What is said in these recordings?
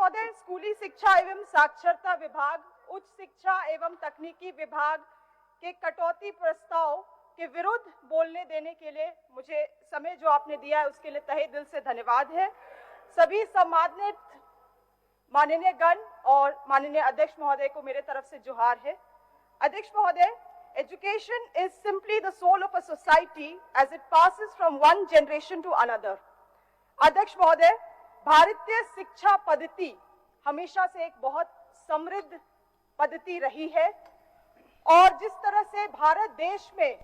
महोदय, स्कूली शिक्षा एवं साक्षरता विभाग, उच्च शिक्षा एवं तकनीकी विभाग के कटौती प्रस्ताव के विरुद्ध बोलने देने के लिए मुझे समय जो आपने दिया है उसके लिए तहे दिल से धन्यवाद है। सभी सम्मानित माननीय गण और माननीय अध्यक्ष महोदय को मेरे तरफ से जोहार है। अध्यक्ष महोदय, education is simply the soul of a society as it passes from one generation to another. अध्यक्ष महोदय, भारतीय शिक्षा पद्धति हमेशा से एक बहुत समृद्ध पद्धति रही है और जिस तरह से भारत देश में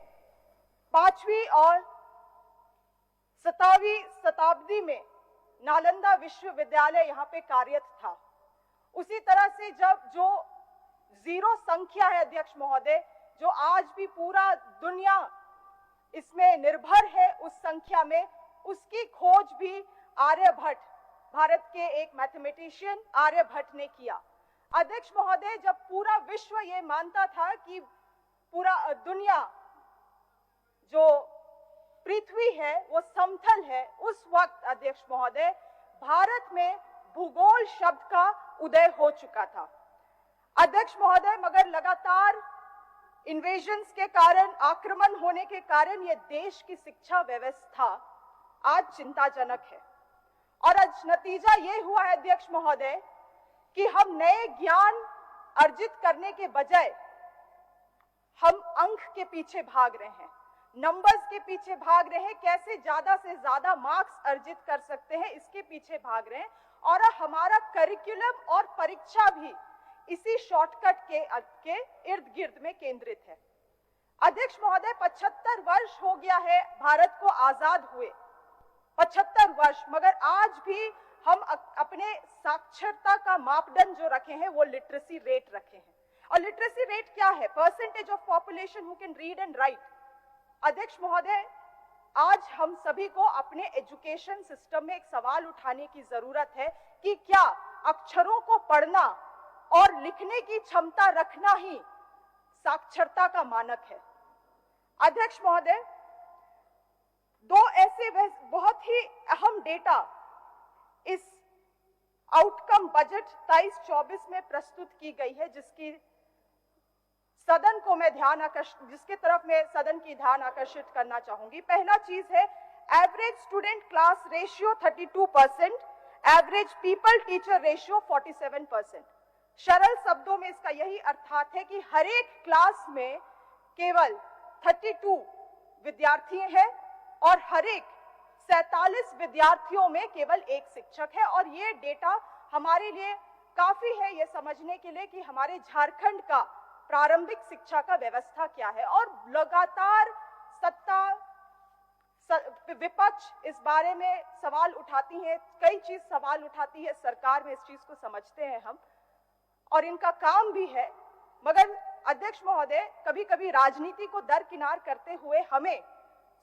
5वीं और 7वीं शताब्दी में नालंदा विश्वविद्यालय यहाँ पे कार्यरत था, उसी तरह से जब जो जीरो संख्या है अध्यक्ष महोदय, जो आज भी पूरा दुनिया इसमें निर्भर है उस संख्या में, उसकी खोज भी आर्यभट्ट, भारत के एक मैथमेटिशियन आर्यभट्ट ने किया। अध्यक्ष महोदय, जब पूरा विश्व ये मानता था कि पूरा दुनिया जो पृथ्वी है वो समतल है, उस वक्त अध्यक्ष महोदय भारत में भूगोल शब्द का उदय हो चुका था। अध्यक्ष महोदय, मगर लगातार इन्वेजन्स के कारण, आक्रमण होने के कारण ये देश की शिक्षा व्यवस्था आज चिंताजनक है और आज नतीजा ये हुआ है अध्यक्ष महोदय कि हम नए ज्ञान अर्जित करने के बजाय हम अंक के पीछे भाग रहे हैं, नंबर्स के पीछे भाग रहे हैं, कैसे ज्यादा से ज्यादा मार्क्स अर्जित कर सकते हैं इसके पीछे भाग रहे हैं और हमारा करिकुलम और परीक्षा भी इसी शॉर्टकट के इर्द गिर्द में केंद्रित है। अध्यक्ष महोदय, 75 वर्ष हो गया है भारत को आजाद हुए, 75 वर्ष, मगर आज भी हम अपने साक्षरता का मापदंड जो रखे हैं वो लिटरेसी रेट रखे हैं। और लिटरेसी रेट क्या है? Percentage of population who can read and right. अध्यक्ष महोदय, आज हम सभी को अपने एजुकेशन सिस्टम में एक सवाल उठाने की जरूरत है कि क्या अक्षरों को पढ़ना और लिखने की क्षमता रखना ही साक्षरता का मानक है? अध्यक्ष महोदय, दो ऐसे बहुत ही अहम डेटा इस आउटकम बजट 23-24 में प्रस्तुत की गई है, जिसकी तरफ मैं सदन की ध्यान आकर्षित करना चाहूंगी। पहला चीज है average student class ratio 32%, average people teacher ratio 47%। सरल शब्दों में इसका यही अर्थात है कि हर एक क्लास में केवल 32 विद्यार्थी हैं और हर एक 47 विद्यार्थियों में केवल एक शिक्षक है। और ये डेटा हमारे लिए काफी है ये समझने के लिए कि हमारे झारखंड का प्रारंभिक शिक्षा का व्यवस्था क्या है। और लगातार विपक्ष इस बारे में सवाल उठाती है, कई चीज सवाल उठाती है, सरकार में इस चीज को समझते हैं हम और इनका काम भी है। मगर अध्यक्ष महोदय, कभी कभी राजनीति को दरकिनार करते हुए हमें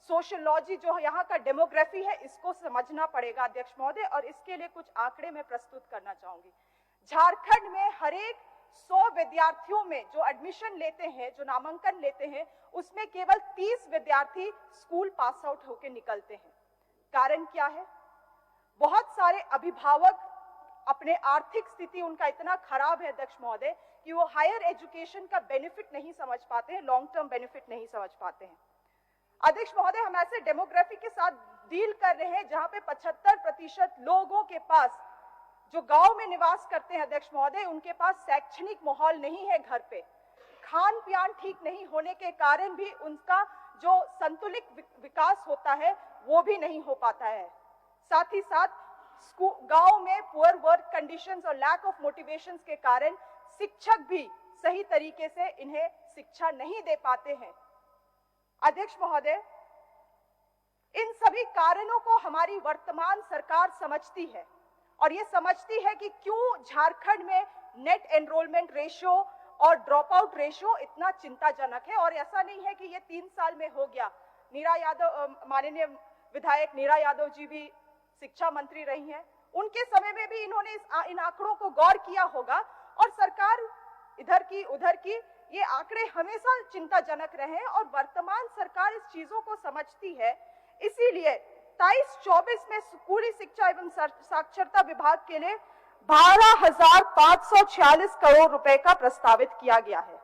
सोशियोलॉजी जो यहाँ का डेमोग्राफी है इसको समझना पड़ेगा अध्यक्ष महोदय, और इसके लिए कुछ आंकड़े मैं प्रस्तुत करना चाहूंगी। झारखंड में हर एक 100 विद्यार्थियों में जो एडमिशन लेते हैं, जो नामांकन लेते हैं, उसमें केवल 30 विद्यार्थी स्कूल पास आउट होकर निकलते हैं। कारण क्या है? बहुत सारे अभिभावक अपने आर्थिक स्थिति उनका इतना खराब है अध्यक्ष महोदय कि वो हायर एजुकेशन का बेनिफिट नहीं समझ पाते हैं, लॉन्ग टर्म बेनिफिट नहीं समझ पाते हैं। अध्यक्ष महोदय, हम ऐसे डेमोग्राफी के साथ डील कर रहे हैं जहां पे 75% लोगों के पास, जो गांव में निवास करते हैं अध्यक्ष महोदय, उनके पास शैक्षणिक माहौल नहीं है घर पे। खान पान ठीक नहीं होने के कारण भी उनका जो संतुलित विकास होता है वो भी नहीं हो पाता है। साथ ही साथ गांव में पुअर वर्क कंडीशंस और लैक ऑफ मोटिवेशंस के कारण शिक्षक भी सही तरीके से इन्हें शिक्षा नहीं दे पाते हैं। अध्यक्ष महोदय, इन सभी कारणों को हमारी वर्तमान सरकार समझती है और ये समझती है कि क्यों झारखंड में नेट एनरोलमेंट रेशियो और ड्रॉप आउट रेशियो इतना चिंताजनक है। और ऐसा नहीं है कि ये 3 साल में हो गया। नीरा यादव, माननीय विधायक नीरा यादव जी भी शिक्षा मंत्री रही हैं, उनके समय में भी इन्होंने इन आंकड़ों को गौर किया होगा और सरकार इधर की उधर की, ये आंकड़े हमेशा चिंताजनक रहे हैं और वर्तमान सरकार इस चीजों को समझती है। इसीलिए 23-24 में स्कूली शिक्षा एवं साक्षरता विभाग के लिए 12,546 करोड़ रुपए का प्रस्तावित किया गया है।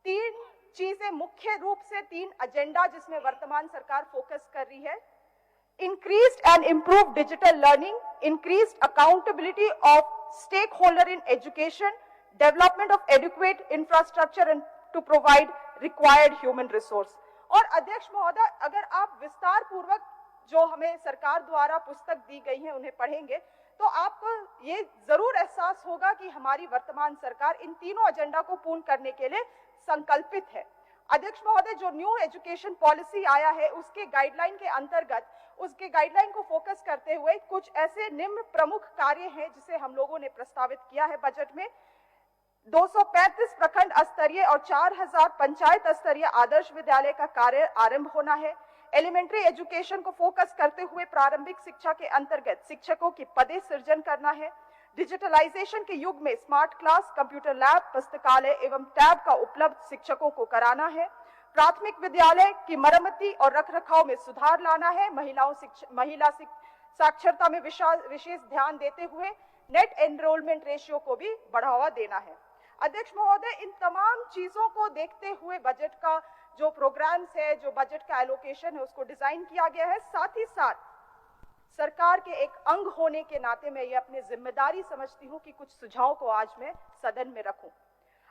तीन चीजें मुख्य रूप से, तीन एजेंडा जिसमें वर्तमान सरकार फोकस कर रही है: increased and improved digital learning, increased accountability of stakeholder in education, development of adequate infrastructure and to provide required human resource। और अध्यक्ष महोदय, अगर आप विस्तार पूर्वक जो हमें सरकार द्वारा पुस्तक दी गई है उन्हें पढ़ेंगे तो आपको ये जरूर एहसास होगा कि हमारी वर्तमान सरकार इन तीनों एजेंडा को पूर्ण करने के लिए संकल्पित है। अध्यक्ष महोदय, जो न्यू एजुकेशन पॉलिसी आया है उसके गाइडलाइन के अंतर्गत, उसके गाइडलाइन को फोकस करते हुए कुछ ऐसे निम्न प्रमुख कार्य हैं जिसे हम लोगों ने प्रस्तावित किया है बजट में। 235 प्रखंड स्तरीय और 4000 पंचायत स्तरीय आदर्श विद्यालय का कार्य आरंभ होना है। एलिमेंट्री एजुकेशन को फोकस करते हुए प्रारंभिक शिक्षा के अंतर्गत शिक्षकों की पदे सृजन करना है। डिजिटलाइजेशन के युग में स्मार्ट क्लास, कंप्यूटर लैब, पुस्तकालय एवं टैब का उपलब्ध शिक्षकों को कराना है। प्राथमिक विद्यालय की मरम्मती और रखरखाव में सुधार लाना है। महिला साक्षरता में विशेष ध्यान देते हुए नेट एनरोलमेंट रेशियो को भी बढ़ावा देना है। अध्यक्ष महोदय, इन तमाम चीजों को देखते हुए बजट का जो प्रोग्राम्स है, जो बजट का एलोकेशन है, उसको डिजाइन किया गया है। साथ ही साथ सरकार के एक अंग होने के नाते मैं ये अपनी जिम्मेदारी समझती हूँ कि कुछ सुझाव को आज मैं सदन में रखूं।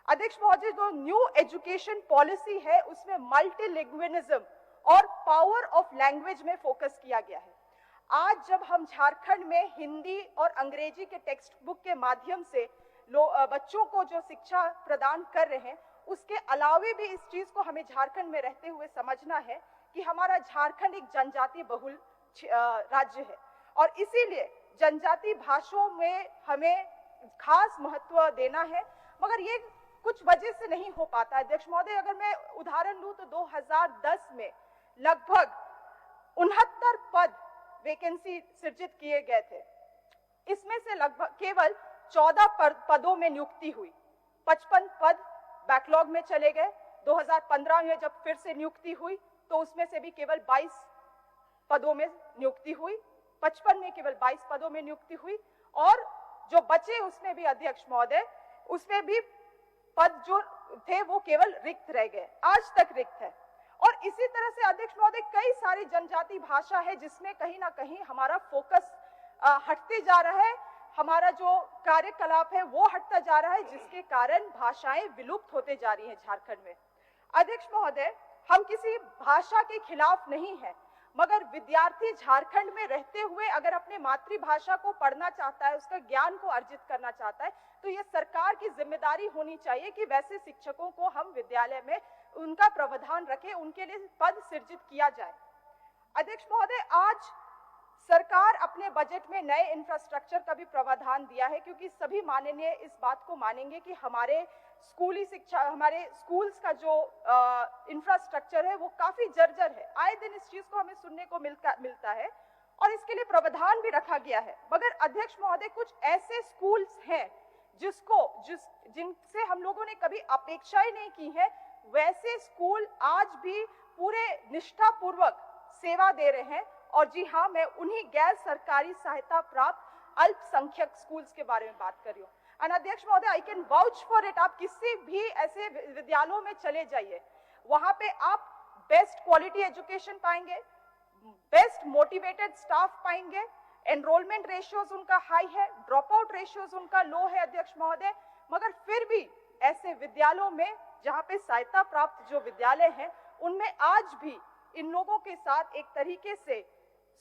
अध्यक्ष महोदय, जो न्यू एजुकेशन पॉलिसी है उसमें मल्टीलिंग्विज्म और पावर ऑफ लैंग्वेज में फोकस किया गया है। आज जब हम झारखंड में हिंदी और अंग्रेजी के टेक्स्ट बुक के माध्यम से बच्चों को जो शिक्षा प्रदान कर रहे हैं, उसके अलावे भी इस चीज को हमें झारखंड में रहते हुए समझना है कि हमारा झारखंड एक जनजाति बहुल राज्य है और इसीलिए जनजाति भाषाओं में हमें खास महत्व देना है। मगर ये कुछ वजह से नहीं हो पाता। अध्यक्ष महोदय, अगर मैं उदाहरण लूं तो 2010 में लगभग 69 पद वैकेंसी सृजित किए गए थे। इसमें से लगभग केवल 14 पदों में नियुक्ति हुई। 55 पद बैकलॉग में चले गए। 2015 में जब फिर से नियुक्ति हुई तो उसमें से भी केवल 22 पदों में नियुक्ति हुई। 55 में केवल 22 पदों में नियुक्ति हुई और जो बचे उसमें भी अध्यक्ष महोदय, उसमें भी पद जो थे वो केवल रिक्त रह गए, आज तक रिक्त है। और इसी तरह से अध्यक्ष महोदय, कई सारी जनजाति भाषा है जिसमें कहीं ना कहीं हमारा फोकस हटते जा रहा है, हमारा जो कार्यकलाप है वो हटता जा रहा है, जिसके कारण भाषाएं विलुप्त होते जा रही हैं झारखंड में। अध्यक्ष महोदय, हम किसी भाषा के खिलाफ नहीं है, मगर विद्यार्थी झारखंड में रहते हुए अगर अपने मातृभाषा को पढ़ना चाहता है, उसका ज्ञान को अर्जित करना चाहता है, तो ये सरकार की जिम्मेदारी होनी चाहिए कि वैसे शिक्षकों को हम विद्यालय में उनका प्रावधान रखें, उनके लिए पद सृजित किया जाए। अध्यक्ष महोदय, आज सरकार अपने बजट में नए इंफ्रास्ट्रक्चर का भी प्रावधान दिया है, क्योंकि सभी माननीय इस बात को मानेंगे कि हमारे स्कूली शिक्षा, हमारे स्कूल्स का जो इंफ्रास्ट्रक्चर है वो काफी जर्जर है। आए दिन इस चीज को हमें सुनने को मिलता है और इसके लिए प्रावधान भी रखा गया है। मगर अध्यक्ष महोदय, कुछ ऐसे स्कूल्स हैं जिनसे हम लोगों ने कभी अपेक्षा ही नहीं की है, वैसे स्कूल आज भी पूरे निष्ठापूर्वक सेवा दे रहे हैं। और जी हाँ, मैं उन्हीं गैर सरकारी सहायता प्राप्त अल्पसंख्यक स्कूल्स के बारे में बात कर रही हूँ। एंड अध्यक्ष महोदय, I can vouch for it. आप किसी भी ऐसे विद्यालयों में चले जाइए, वहां पे आप बेस्ट क्वालिटी एजुकेशन पाएंगे, बेस्ट मोटिवेटेड स्टाफ पाएंगे, एनरोलमेंट रेशियोज उनका हाई है, ड्रॉप आउट रेशियोज उनका लो है अध्यक्ष महोदय। मगर फिर भी ऐसे विद्यालयों में जहाँ पे सहायता प्राप्त जो विद्यालय हैं, उनमें आज भी इन लोगों के साथ एक तरीके से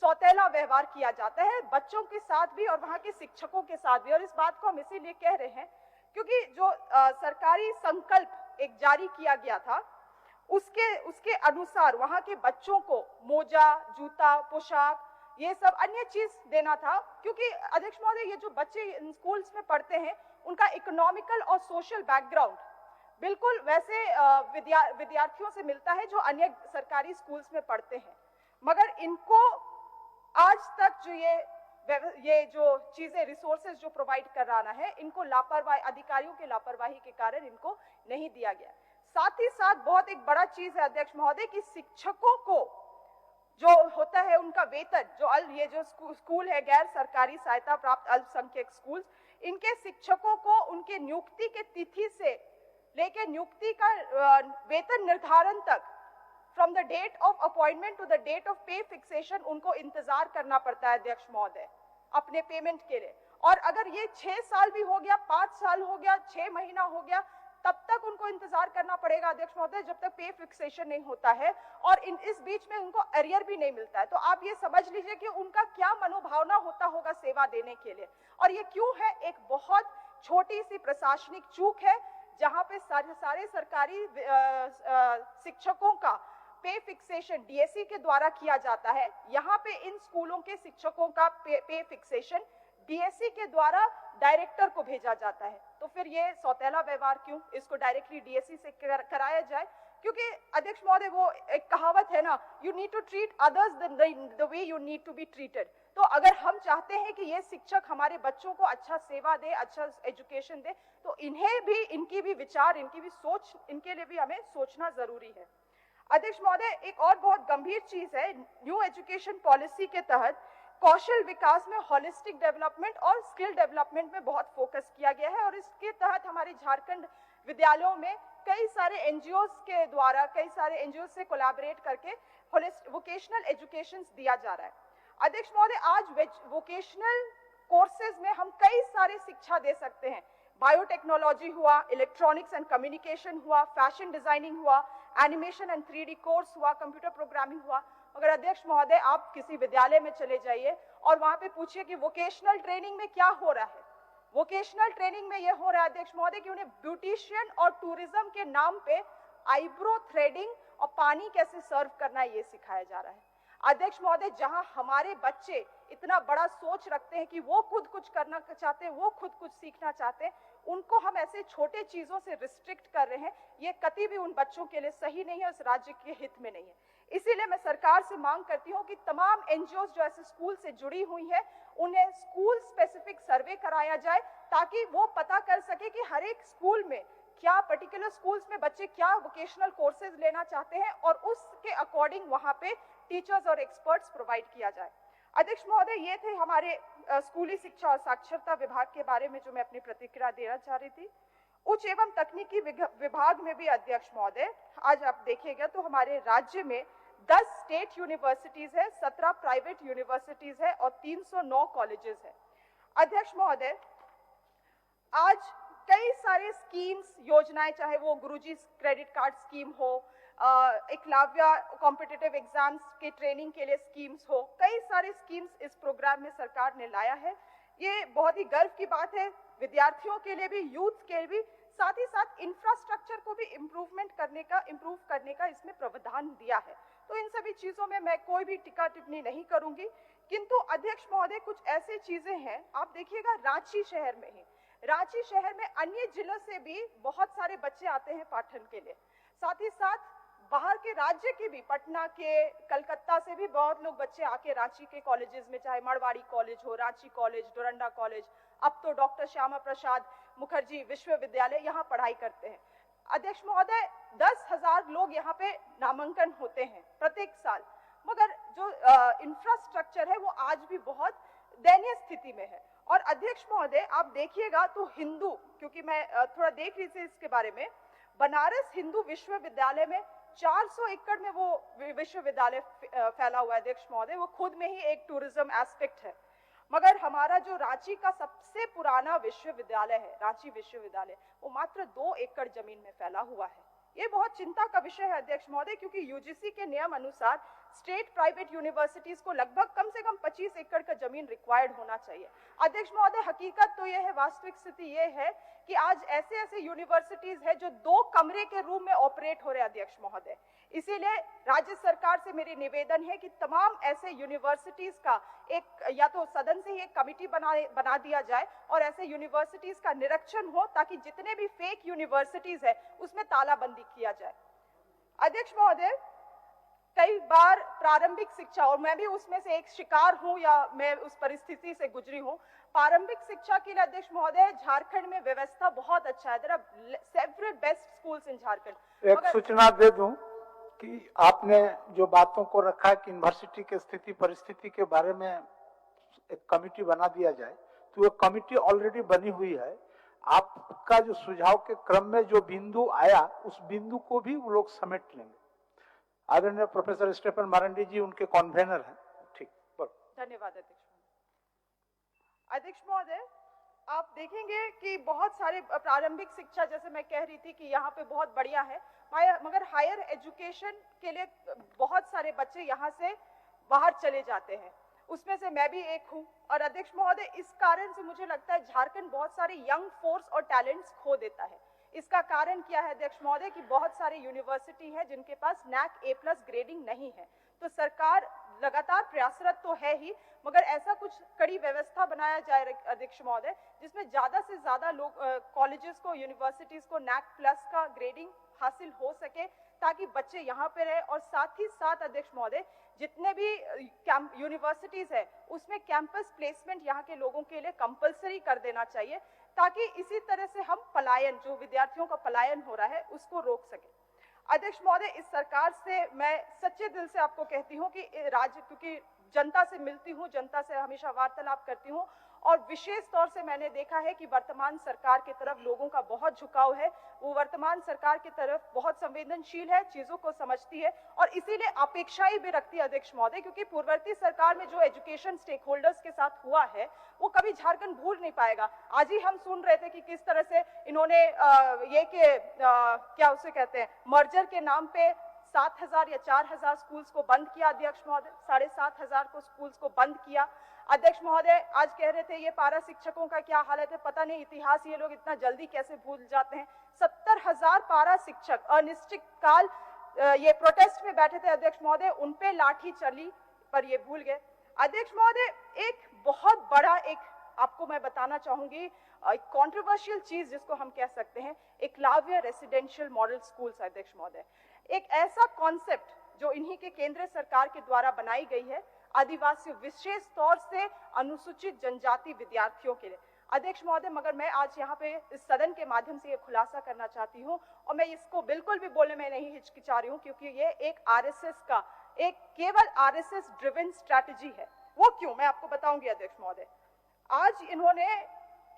सौतेला व्यवहार किया जाता है, बच्चों के साथ भी और वहां के शिक्षकों के साथ भी। और इस बात को हम इसीलिए कह रहे हैं क्योंकि जो सरकारी संकल्प एक जारी किया गया था, उसके अनुसार वहां के बच्चों को मोजा, जूता, पोशाक, ये सब अन्य चीज देना था। क्योंकि अध्यक्ष महोदय, ये जो बच्चे इन स्कूल्स में पढ़ते हैं, उनका इकोनॉमिकल और सोशल बैकग्राउंड बिल्कुल वैसे विद्यार्थियों से मिलता है जो अन्य सरकारी स्कूल्स में पढ़ते हैं। मगर इनको आज तक जो ये जो चीजें, रिसोर्सेज जो प्रोवाइड कराना है, इनको लापरवाही, अधिकारियों के लापरवाही के कारण इनको नहीं दिया गया। साथ ही साथ बहुत एक बड़ा चीज है अध्यक्ष महोदय कि शिक्षकों को जो होता है उनका वेतन, जो ये जो स्कूल है गैर सरकारी सहायता प्राप्त अल्पसंख्यक स्कूल, इनके शिक्षकों को उनके नियुक्ति के तिथि से लेकर नियुक्ति का वेतन निर्धारण तक, from the date of appointment to the date of pay fixation, उनको इंतजार करना पड़ता है अध्यक्ष महोदय अपने पेमेंट के लिए। और अगर ये 6 साल भी हो गया, 5 साल हो गया, 6 महीना हो गया, तब तक उनको इंतजार करना पड़ेगा अध्यक्ष महोदय, जब तक पे फिक्सेशन नहीं होता है। और इस बीच में उनको अरियर भी नहीं मिलता है। तो आप ये समझ लीजिए कि उनका क्या मनोभावना होता होगा सेवा देने के लिए। और ये क्यों है? एक बहुत छोटी सी प्रशासनिक चूक है, जहां पे सारे सरकारी शिक्षकों का पे फिक्सेशन डीएससी के द्वारा किया जाता है। यहाँ पे इन स्कूलों के शिक्षकों का पे फिक्सेशन डीएससी के द्वारा डायरेक्टर को भेजा जाता है। तो फिर ये सौतेला व्यवहार क्यों? इसको डायरेक्टली डीएससी से कराया जाए। क्योंकि अध्यक्ष महोदय, वो एक कहावत है ना, you need to treat others the way you need to be treated. तो अगर हम चाहते हैं कि ये शिक्षक हमारे बच्चों को अच्छा सेवा दे, अच्छा एजुकेशन दे, तो इन्हें भी, इनकी भी विचार, इनकी भी सोच, इनके लिए भी हमें सोचना जरूरी है। अध्यक्ष महोदय, एक और बहुत गंभीर चीज है, न्यू एजुकेशन पॉलिसी के तहत कौशल विकास में होलिस्टिक डेवलपमेंट और स्किल डेवलपमेंट में बहुत फोकस किया गया है। और इसके तहत हमारे झारखंड विद्यालयों में कई सारे एनजीओ के द्वारा, कई सारे एनजीओ से कोलैबोरेट करके वोकेशनल एजुकेशन दिया जा रहा है। अध्यक्ष महोदय, आज वोकेशनल कोर्सेज में हम कई सारे शिक्षा दे सकते हैं। बायोटेक्नोलॉजी हुआ, इलेक्ट्रॉनिक्स एंड कम्युनिकेशन हुआ, फैशन डिजाइनिंग हुआ, एनिमेशन एंड 3D कोर्स हुआ, कंप्यूटर प्रोग्रामिंग हुआ। मगर अध्यक्ष महोदय, आप किसी विद्यालय में चले जाइए और वहां पे पूछिए कि वोकेशनल ट्रेनिंग में क्या हो रहा है। वोकेशनल ट्रेनिंग में यह हो रहा है अध्यक्ष महोदय कि उन्हें ब्यूटिशियन और टूरिज्म के नाम पे आईब्रो थ्रेडिंग और पानी कैसे सर्व करना है, ये सिखाया जा रहा है। अध्यक्ष महोदय, जहां हमारे बच्चे इतना बड़ा सोच रखते हैं कि वो खुद कुछ करना चाहते हैं, वो खुद कुछ सीखना चाहते हैं, उनको हम ऐसे छोटे चीजों से रिस्ट्रिक्ट कर रहे हैं। ये कभी भी उन बच्चों के लिए सही नहीं है, उस राज्य के हित में नहीं है। इसीलिए मैं सरकार से मांग करती हूँ कि तमाम एनजीओ जो ऐसे स्कूल से जुड़ी हुई है, उन्हें स्कूल स्पेसिफिक सर्वे कराया जाए, ताकि वो पता कर सके कि हर एक स्कूल में क्या, पर्टिकुलर स्कूल्स में बच्चे क्या वोकेशनल कोर्सेज लेना चाहते हैं, और उसके अकॉर्डिंग वहां पे टीचर्स और एक्सपर्ट्स प्रोवाइड किया जाए। अध्यक्ष महोदय, ये थे हमारे स्कूली शिक्षा और साक्षरता विभाग के बारे में जो मैं अपनी प्रतिक्रिया देना चाह रही थी। उच्च एवं तकनीकी विभाग में भी अध्यक्ष महोदय, आज आप देखिएगा तो हमारे राज्य में 10 स्टेट यूनिवर्सिटीज है, 17 प्राइवेट यूनिवर्सिटीज है और 309 कॉलेजेस है। अध्यक्ष महोदय, आज कई सारे स्कीम्स, योजनाएं, चाहे वो गुरुजी क्रेडिट कार्ड स्कीम हो, एकलव्य कॉम्पिटिटिव एग्जाम्स के ट्रेनिंग के लिए स्कीम्स हो, कई सारे स्कीम्स इस प्रोग्राम में सरकार ने लाया है। ये बहुत ही गर्व की बात है, विद्यार्थियों के लिए भी, यूथ के लिए भी, साथ ही साथ इंफ्रास्ट्रक्चर को भी इम्प्रूव करने का इसमें प्रावधान दिया है। तो इन सभी चीजों में मैं कोई भी टिक्का टिप्पणी नहीं करूंगी। किंतु अध्यक्ष महोदय, कुछ ऐसी चीजें हैं, आप देखिएगा रांची शहर में ही, रांची शहर में अन्य जिलों से भी बहुत सारे बच्चे आते हैं पाठन के लिए। साथ ही साथ बाहर के राज्य के भी, पटना के, कलकत्ता से भी बहुत लोग बच्चे आके रांची के कॉलेजेस में, चाहे मरवाड़ी कॉलेज हो, रांची कॉलेज, डोरंडा कॉलेज, अब तो डॉक्टर श्यामा प्रसाद मुखर्जी विश्वविद्यालय, यहाँ पढ़ाई करते हैं। अध्यक्ष महोदय, 10,000 लोग यहाँ पे नामांकन होते हैं प्रत्येक साल, मगर जो इंफ्रास्ट्रक्चर है वो आज भी बहुत दयनीय स्थिति में है। और अध्यक्ष महोदय, आप देखिएगा तो हिंदू, क्योंकि मैं थोड़ा देख रही थी इसके बारे में, बनारस हिंदू विश्वविद्यालय में 400 एकड़ में वो विश्वविद्यालय फैला हुआ है अध्यक्ष महोदय, वो खुद में ही एक टूरिज्म एस्पेक्ट है। मगर हमारा जो रांची का सबसे पुराना विश्वविद्यालय है, रांची विश्वविद्यालय, वो मात्र 2 एकड़ जमीन में फैला हुआ है। ये बहुत चिंता का विषय है अध्यक्ष महोदय, क्योंकि यूजीसी के नियम अनुसार स्टेट प्राइवेट यूनिवर्सिटीज को लगभग कम से कम 25 एकड़ का जमीन रिक्वायर्ड होना चाहिए। अध्यक्ष महोदय, हकीकत तो यह है, वास्तविक स्थिति यह है कि आज ऐसे ऐसे यूनिवर्सिटीज है जो 2 कमरे के रूम में ऑपरेट हो रहे हैं अध्यक्ष महोदय। इसीलिए राज्य सरकार से मेरी निवेदन है कि तमाम ऐसे यूनिवर्सिटीज का एक, या तो सदन से ही एक कमिटी बना दिया जाए और ऐसे यूनिवर्सिटीज का निरीक्षण हो, ताकि जितने भी फेक यूनिवर्सिटीज है उसमें तालाबंदी किया जाए। अध्यक्ष महोदय, कई बार प्रारंभिक शिक्षा, और मैं भी उसमें से एक शिकार हूं, या मैं उस परिस्थिति से गुजरी हूं, प्रारंभिक शिक्षा के लिए अध्यक्ष महोदय झारखंड में व्यवस्था बहुत अच्छा है। There are several best schools in Jharkhand. एक सूचना दे दूं कि आपने जो बातों को रखा कि यूनिवर्सिटी की स्थिति परिस्थिति के बारे में एक कमेटी बना दिया जाए, तो कमिटी ऑलरेडी बनी हुई है। आपका जो सुझाव के क्रम में जो बिंदु आया उस बिंदु को भी वो लोग समेट लेंगे। आदरणीय प्रोफेसर स्टेफन मारंडी जी उनके कन्वेनर हैं। ठीक, धन्यवाद अध्यक्ष महोदय। आप देखेंगे कि बहुत सारे प्रारंभिक शिक्षा, जैसे मैं कह रही थी कि यहाँ पे बहुत बढ़िया है, मगर हायर एजुकेशन के लिए बहुत सारे बच्चे यहाँ से बाहर चले जाते हैं, उसमें से मैं भी एक हूँ। और अध्यक्ष महोदय, इस कारण से मुझे लगता है झारखंड बहुत सारे यंग फोर्स और टैलेंट्स खो देता है। इसका कारण क्या है अध्यक्ष महोदय कि बहुत सारे यूनिवर्सिटी है जिनके पास NAC A+ ग्रेडिंग नहीं है। तो सरकार लगातार प्रयासरत तो है ही, मगर ऐसा कुछ कड़ी व्यवस्था बनाया जाए अध्यक्ष महोदय जिसमें ज्यादा से ज्यादा लोग कॉलेजेस को, यूनिवर्सिटीज को NAC+ का ग्रेडिंग हासिल हो सके, ताकि बच्चे यहाँ पे रहे। और साथ ही साथ अध्यक्ष महोदय, जितने भी यूनिवर्सिटीज है उसमें कैंपस प्लेसमेंट यहाँ के लोगों के लिए कंपलसरी कर देना चाहिए, ताकि इसी तरह से हम पलायन, जो विद्यार्थियों का पलायन हो रहा है, उसको रोक सके। अध्यक्ष महोदय, इस सरकार से मैं सच्चे दिल से आपको कहती हूँ कि राज्य, क्योंकि जनता से मिलती हूँ, जनता से हमेशा वार्तालाप करती हूँ, और विशेष तौर से मैंने देखा है कि वर्तमान सरकार की तरफ लोगों का बहुत झुकाव है। वो वर्तमान सरकार की तरफ बहुत संवेदनशील है, चीजों को समझती है और इसीलिए अपेक्षाएं भी रखती है अध्यक्ष महोदय, क्योंकि पूर्ववर्ती सरकार में जो एजुकेशन स्टेक होल्डर्स के साथ हुआ है वो कभी झारखंड भूल नहीं पाएगा। आज ही हम सुन रहे थे कि किस तरह से इन्होंने क्या उसे कहते हैं, मर्जर के नाम पे 7,000 या 4,000 स्कूल्स को बंद किया अध्यक्ष महोदय, 7,500 को स्कूल्स को बंद किया। अध्यक्ष महोदय, आज कह रहे थे ये पारा शिक्षकों का क्या हालत है, पता नहीं इतिहास ये लोग इतना जल्दी कैसे भूल जाते हैं। 70,000 पारा शिक्षक अनिश्चित काल ये प्रोटेस्ट में बैठे थे अध्यक्ष महोदय, उन पे लाठी चली पर ये भूल गए। अध्यक्ष महोदय, एक बहुत बड़ा आपको मैं बताना चाहूंगी कंट्रोवर्शियल चीज जिसको हम कह सकते हैं, एकलव्य रेसिडेंशियल मॉडल स्कूल्स अध्यक्ष महोदय, एक ऐसा कॉन्सेप्ट जो इन्हीं के केंद्र सरकार के द्वारा बनाई गई है आदिवासी, विशेष तौर से अनुसूचित जनजाति विद्यार्थियों के लिए अध्यक्ष महोदय। मगर मैं आज यहाँ पे इस सदन के माध्यम से ये खुलासा करना चाहती हूँ और मैं इसको बिल्कुल भी बोलने में नहीं हिचकिचा रही हूँ, क्योंकि ये एक आरएसएस का, एक केवल आरएसएस ड्रिवन स्ट्रैटेजी है। वो क्यों, मैं आपको बताऊंगी अध्यक्ष महोदय। आज इन्होंने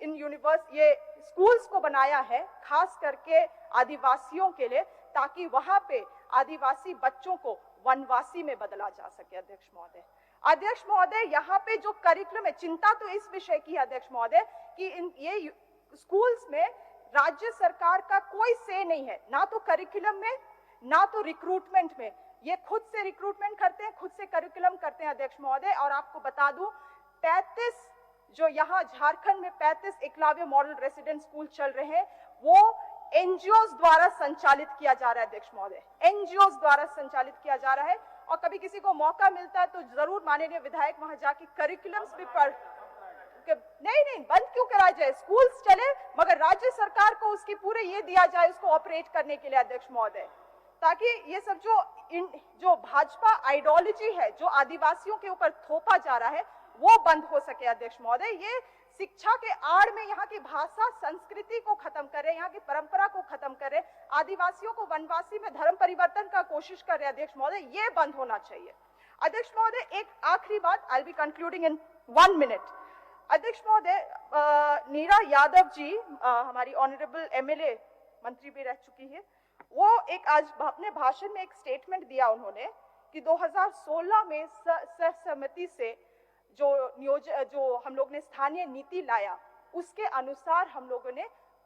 ये स्कूल्स को बनाया है खास करके आदिवासियों के लिए, ताकि वहां पे आदिवासी बच्चों को वनवासी में बदला जा सके अध्यक्ष महोदय। अध्यक्ष महोदय, यहाँ पे जो करिकुलम है, चिंता तो इस विषय की अध्यक्ष महोदय कि ये स्कूल्स में राज्य सरकार का कोई से नहीं है, ना तो करिकुलम में ना तो रिक्रूटमेंट में। ये खुद से रिक्रूटमेंट करते हैं, खुद से करिकुलम करते हैं अध्यक्ष महोदय। और आपको बता दूं, 35 जो यहाँ झारखंड में 35 एकलव्य मॉडल रेसिडेंट स्कूल चल रहे हैं, वो एनजीओ द्वारा संचालित किया जा रहा है अध्यक्ष महोदय, एनजीओ द्वारा संचालित किया जा रहा है। और कभी किसी को मौका मिलता है तो जरूर माननीय विधायक वहां जाके करिकुलम्स भी पढ़, नहीं बंद क्यों कराया जाए, स्कूल्स चले मगर राज्य सरकार को उसकी पूरे ये दिया जाए उसको ऑपरेट करने के लिए अध्यक्ष महोदय, ताकि ये सब जो भाजपा आइडियोलॉजी है जो आदिवासियों के ऊपर थोपा जा रहा है वो बंद हो सके अध्यक्ष महोदय। ये शिक्षा के आड़ में यहाँ की भाषा संस्कृति को खत्म कर रहे, यहाँ की परंपरा को खत्म कर रहे, आदिवासियों को वनवासी में धर्म परिवर्तन का कोशिश कर रहे अध्यक्ष महोदय, ये बंद होना चाहिए अध्यक्ष महोदय। एक आखिरी बात, I will be concluding in 1 minute अध्यक्ष महोदय। नीरा यादव जी हमारी ऑनरेबल एमएलए मंत्री भी रह चुकी है, वो एक आज अपने भाषण में एक स्टेटमेंट दिया उन्होंने कि 2016 में सहसम्मति से जो हम लोग ने स्थानीय नीति लाया उसके अनुसार हम लोगों ने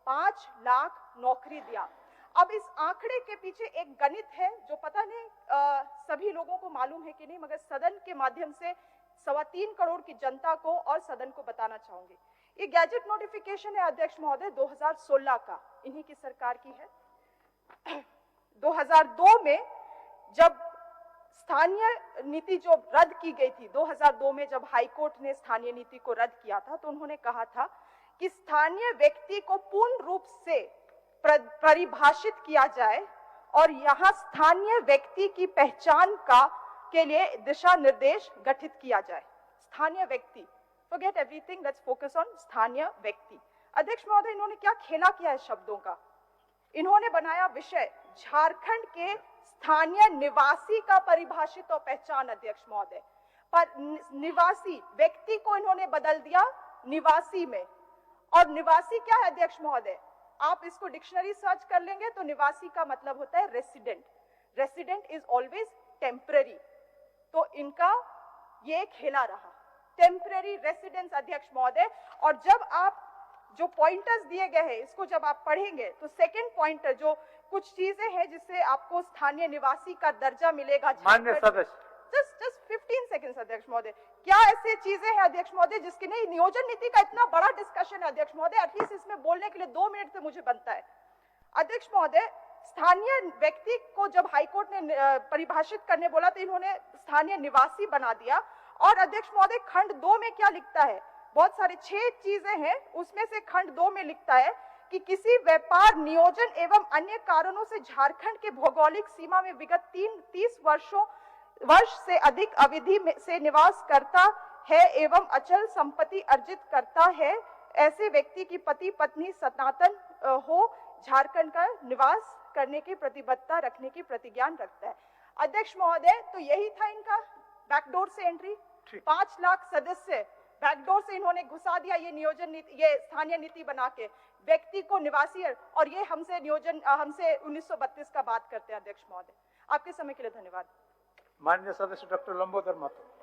5 लाख नौकरी दिया। अब इस आंकड़े के पीछे एक गणित है जो पता नहीं सभी लोगों को मालूम है कि नहीं, मगर सदन के माध्यम से 3.25 करोड़ की जनता को और सदन को बताना चाहूंगी। ये गैजेट नोटिफिकेशन है अध्यक्ष महोदय 2016 का, इन्हीं की सरकार की है। 2002 में जब स्थानीय नीति जो रद्द की गई थी, 2002 में जब हाईकोर्ट ने स्थानीय नीति को रद्द किया था, तो उन्होंने कहा था कि स्थानीय व्यक्ति को पूर्ण रूप से परिभाषित किया जाए और यहाँ स्थानीय व्यक्ति की पहचान के लिए दिशा निर्देश गठित किया जाए। स्थानीय व्यक्ति, forget everything, let's focus on स्थानीय व्यक्ति। अध्यक्ष महोदय, इन्होंने क्या खेला किया है शब्दों का, इन्होंने बनाया विषय झारखंड के स्थानीय निवासी का परिभाषित और पहचान अध्यक्ष महोदय, पर निवासी व्यक्ति को इन्होंने बदल दिया निवासी में। और निवासी क्या है अध्यक्ष महोदय? आप इसको डिक्शनरी सर्च कर लेंगे तो निवासी का मतलब होता है resident. Resident is always temporary. तो इनका ये खेला रहा, टेम्पररी रेसिडेंस अध्यक्ष महोदय। और जब आप जो पॉइंटर्स दिए गए हैं इसको जब आप पढ़ेंगे तो सेकंड पॉइंटर जो कुछ चीजें हैं जिससे आपको स्थानीय निवासी का दर्जा मिलेगा। माननीय सदस्य, जस्ट 15 सेकंड्स अध्यक्ष महोदय। क्या ऐसी चीजें हैं अध्यक्ष महोदय जिसकी नहीं, नियोजन नीति का इतना बड़ा डिस्कशन है अध्यक्ष महोदय, एटलीस्ट इसमें बोलने के लिए 2 मिनट से मुझे बनता है। अध्यक्ष महोदय, स्थानीय व्यक्ति को जब हाईकोर्ट ने परिभाषित करने बोला तो इन्होंने स्थानीय निवासी बना दिया। और अध्यक्ष महोदय खंड 2 में क्या लिखता है? बहुत सारे 6 चीजें हैं, उसमें से खंड 2 में लिखता है कि किसी व्यापार, नियोजन एवं अन्य कारणों से झारखंड के भौगोलिक सीमा में विगत 30 वर्ष से अधिक अवधि से निवास करता है एवं अचल संपत्ति अर्जित करता है, ऐसे व्यक्ति की पति पत्नी सनातन हो झारखंड का निवास करने की प्रतिबद्धता रखने की प्रतिज्ञा रखता है। अध्यक्ष महोदय, तो यही था इनका बैकडोर से एंट्री। 5 लाख सदस्य बैकडोर से इन्होंने घुसा दिया ये नियोजन नीति, ये स्थानीय नीति बना के व्यक्ति को निवासी। और ये हमसे 1932 का बात करते हैं अध्यक्ष महोदय। आपके समय के लिए धन्यवाद। माननीय सदस्य डॉक्टर लंबोदर महतो।